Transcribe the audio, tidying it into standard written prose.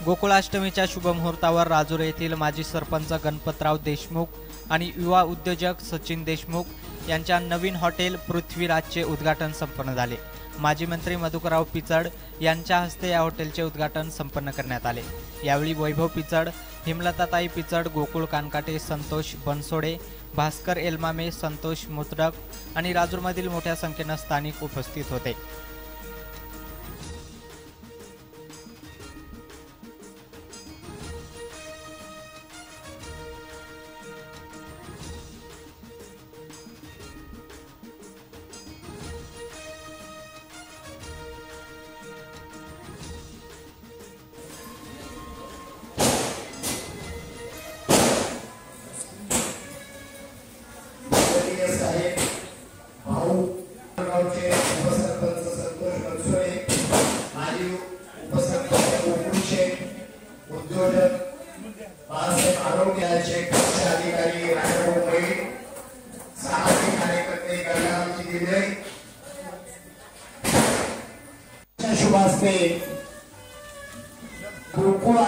गोकुळाष्टमीच्या शुभमुहूर्तावर राजुरी येथील माजी सरपंच गणपतराव देशमुख आणि युवा उद्योजक सचिन देशमुख यांच्या नवीन हॉटेल पृथ्वीराजचे उद्घाटन संपन्न झाले। माजी मंत्री मधुकरराव पिचड यांच्या हस्ते या हॉटेलचे उद्घाटन संपन्न करण्यात आले। यावेळी वैभव पिचड, हेमलताताई पिचड, गोकुळ कानकाटे, संतोष बनसोडे, भास्कर एलमामे, संतोष मुतडक आणि राजूरमधील मोठ्या संख्येने स्थानिक उपस्थित होते। उपसरपंच संतोष बनसोडे, माजी उपसरपंच गोकुळचे उद्योजक बाळासाहेब आरोग्याचे अधिकारी राघव मोरे, सामाजिक कार्यकर्ते गंगारामजी दिले, शुभ हस्ते गोकुळ